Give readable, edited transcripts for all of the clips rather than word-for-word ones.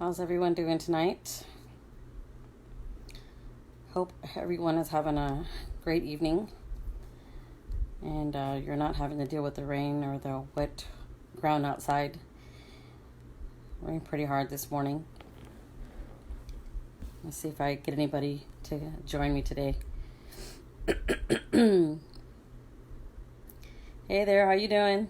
How's everyone doing tonight? Hope everyone is having a great evening and you're not having to deal with the rain or the wet ground outside. Rained pretty hard this morning. Let's see if I get anybody to join me today. Hey there, how you doing?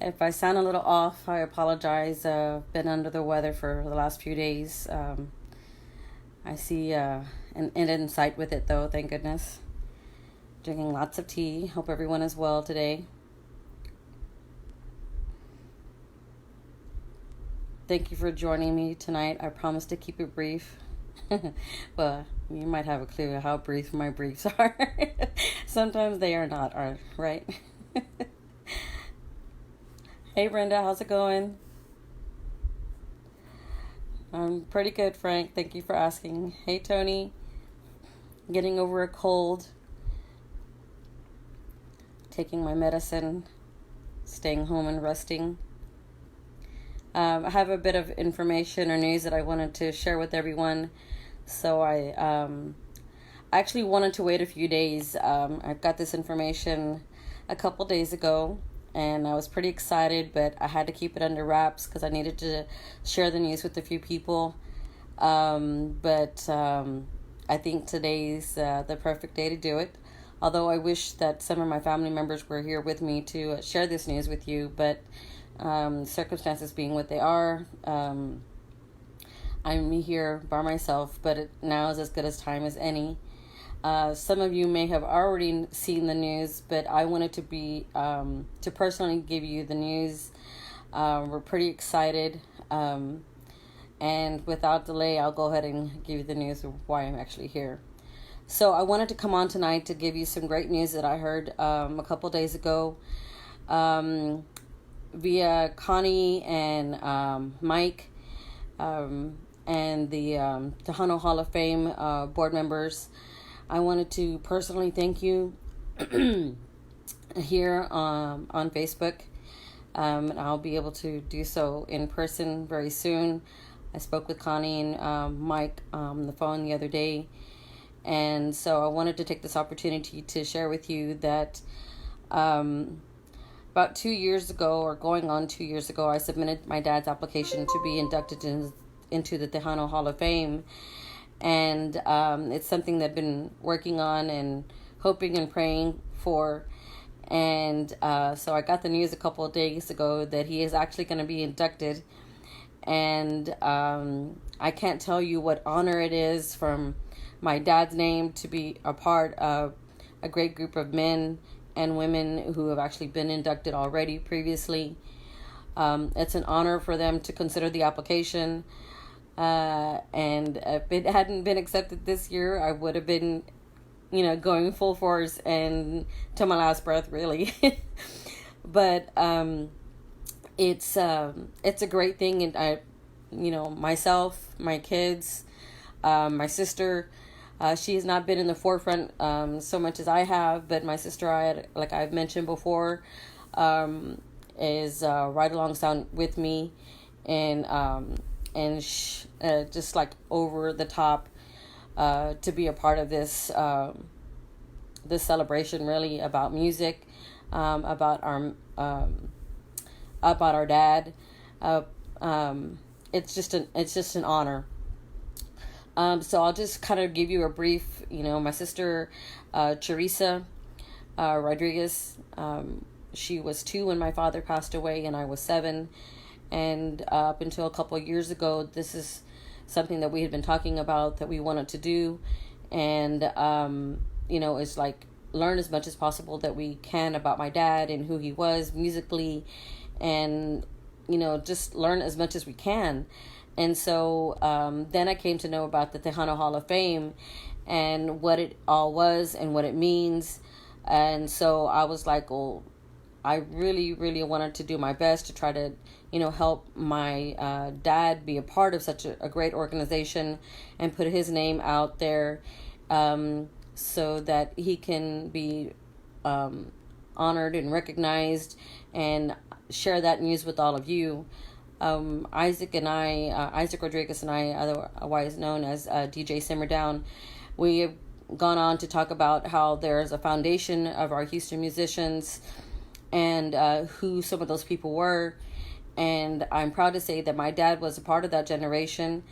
If I sound a little off, I apologize. Been under the weather for the last few days. I see an end in sight with it, though, thank goodness. Drinking lots of tea. Hope everyone is well today. Thank you for joining me tonight. I promise to keep it brief. Well, you might have a clue how brief my briefs are. Sometimes they are not, right? Hey Brenda, how's it going? I'm pretty good, Frank. Thank you for asking. Hey Tony, getting over a cold, taking my medicine, staying home and resting. I have a bit of information or news that I wanted to share with everyone. So I actually wanted to wait a few days. I got this information a couple days ago. And I was pretty excited, but I had to keep it under wraps because I needed to share the news with a few people. But I think today's the perfect day to do it. Although I wish that some of my family members were here with me to share this news with you. But circumstances being what they are, I'm here by myself. But now is as good as time as any. Some of you may have already seen the news, but I wanted to personally give you the news. We're pretty excited. And without delay, I'll go ahead and give you the news of why I'm actually here. So I wanted to come on tonight to give you some great news that I heard a couple days ago via Connie and Mike and the Tejano Hall of Fame board members. I wanted to personally thank you here on Facebook. And I'll be able to do so in person very soon. I spoke with Connie and Mike on the phone the other day. And so I wanted to take this opportunity to share with you that about 2 years ago, or going on 2 years ago, I submitted my dad's application to be inducted into the Tejano Hall of Fame. And it's something that I've been working on and hoping and praying for. And so I got the news a couple of days ago that he is actually going to be inducted. And I can't tell you what honor it is from my dad's name to be a part of a great group of men and women who have actually been inducted already previously. It's an honor for them to consider the application. And if it hadn't been accepted this year, I would have been, going full force and to my last breath, really. But it's a great thing, and I, myself, my kids, my sister, she has not been in the forefront so much as I have, but my sister, like I've mentioned before, is right alongside with me, and just like over the top to be a part of this celebration, really, about music, about our dad. It's just an honor. So I'll just kind of give you a brief. My sister Teresa Rodriguez, she was 2 when my father passed away, and I was 7. And up until a couple of years ago, this is something that we had been talking about that we wanted to do. And, it's like learn as much as possible that we can about my dad and who he was musically. And, just learn as much as we can. And so then I came to know about the Tejano Hall of Fame and what it all was and what it means. And so I was like, well, I really, really wanted to do my best to try to help my dad be a part of such a great organization and put his name out there so that he can be honored and recognized, and share that news with all of you. Isaac Rodriguez and I, otherwise known as DJ Simmer Down, we have gone on to talk about how there's a foundation of our Houston musicians and who some of those people were. And I'm proud to say that my dad was a part of that generation.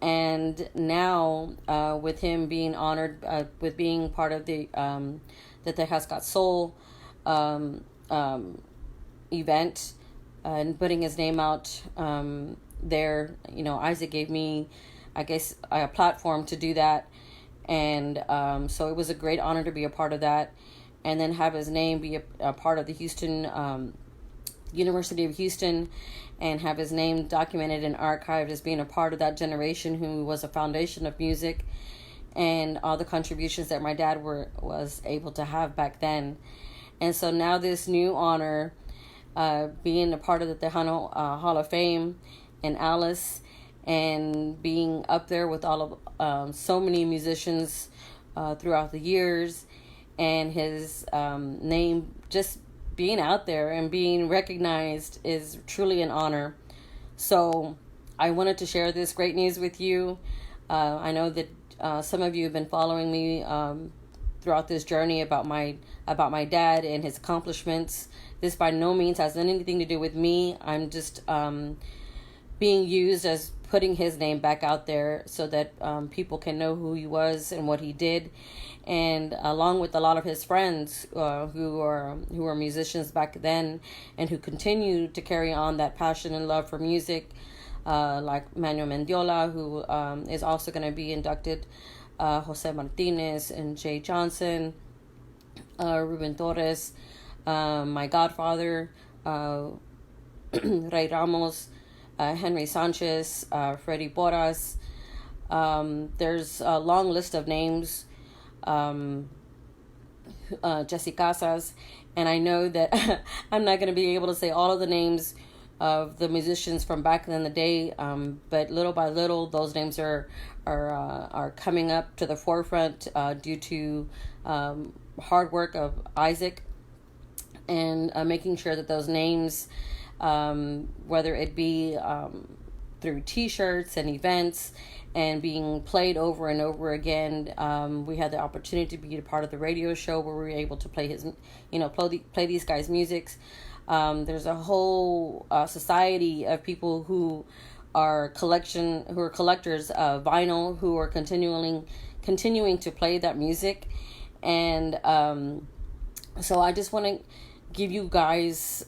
And now, with him being honored with being part of the Tejas Got Soul event, and putting his name out there, Isaac gave me, I guess, a platform to do that. And so it was a great honor to be a part of that, and then have his name be a part of the Houston University of Houston, and have his name documented and archived as being a part of that generation who was a foundation of music, and all the contributions that my dad was able to have back then. And so now this new honor, being a part of the Tejano Hall of Fame, and Alice, and being up there with all of so many musicians throughout the years, and his name just being out there and being recognized is truly an honor. So I wanted to share this great news with you. I know that some of you have been following me throughout this journey about my dad and his accomplishments. This by no means has anything to do with me. I'm just being used as putting his name back out there so that people can know who he was and what he did, and along with a lot of his friends who are musicians back then, and who continue to carry on that passion and love for music, like Manuel Mendiola, who is also going to be inducted, Jose Martinez and Jay Johnson, Ruben Torres, my godfather, Ray Ramos, Henry Sanchez, Freddie Boras. There's a long list of names, Jesse Casas, and I know that I'm not going to be able to say all of the names of the musicians from back in the day, but little by little, those names are coming up to the forefront due to hard work of Isaac, and making sure that those names, whether it be through t-shirts and events and being played over and over again. We had the opportunity to be a part of the radio show where we were able to play play these guys' musics. There's a whole society of people who are collectors of vinyl, who are continuing to play that music. And so I just want to give you guys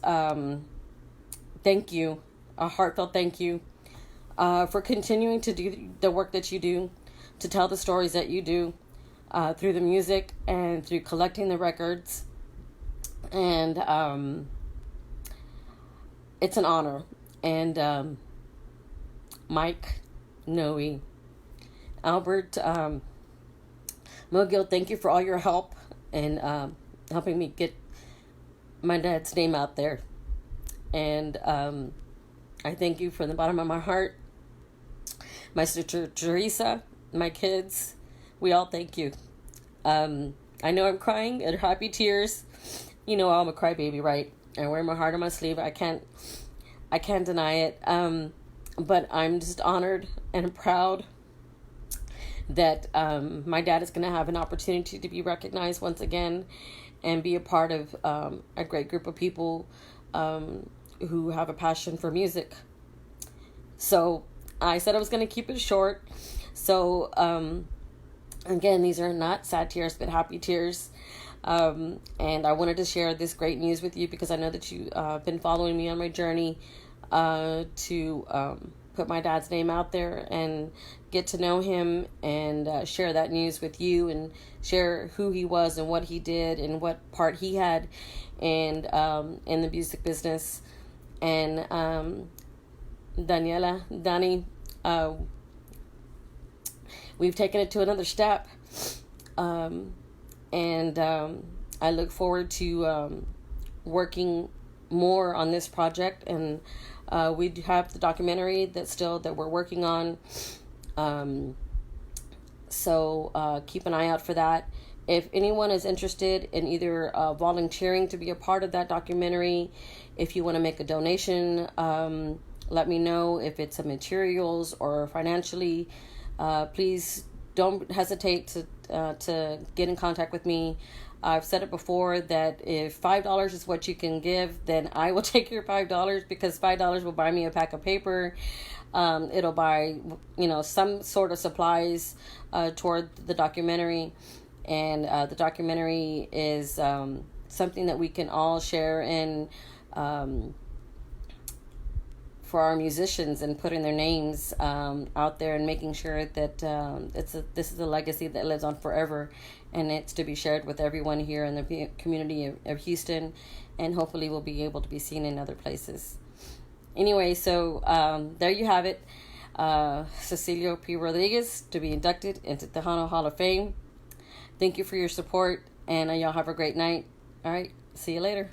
thank you, a heartfelt thank you, for continuing to do the work that you do, to tell the stories that you do through the music and through collecting the records. And it's an honor. And Mike, Noe, Albert, Moguel, thank you for all your help and helping me get my dad's name out there. And I thank you from the bottom of my heart. My sister Teresa, my kids, we all thank you. I know I'm crying and happy tears. You know I'm a crybaby, right? I wear my heart on my sleeve. I can't deny it. But I'm just honored and proud that my dad is going to have an opportunity to be recognized once again and be a part of a great group of people who have a passion for music. So I said I was going to keep it short. So again, these are not sad tears, but happy tears. And I wanted to share this great news with you because I know that you have been following me on my journey to put my dad's name out there and get to know him, and share that news with you, and share who he was and what he did and what part he had in the music business. And Danny, we've taken it to another step, and I look forward to working more on this project. And we have the documentary that we're working on. So keep an eye out for that. If anyone is interested in either volunteering to be a part of that documentary, if you want to make a donation, let me know. If it's a materials or financially, please don't hesitate to get in contact with me. I've said it before that if $5 is what you can give, then I will take your $5, because $5 will buy me a pack of paper. It'll buy, some sort of supplies toward the documentary. And the documentary is something that we can all share in for our musicians, and putting their names out there, and making sure that this is a legacy that lives on forever, and it's to be shared with everyone here in the community of Houston, and hopefully we'll be able to be seen in other places. Anyway, so there you have it. Cecilio P. Rodriguez to be inducted into the Tejano Hall of Fame. Thank you for your support, and y'all have a great night. All right, see you later.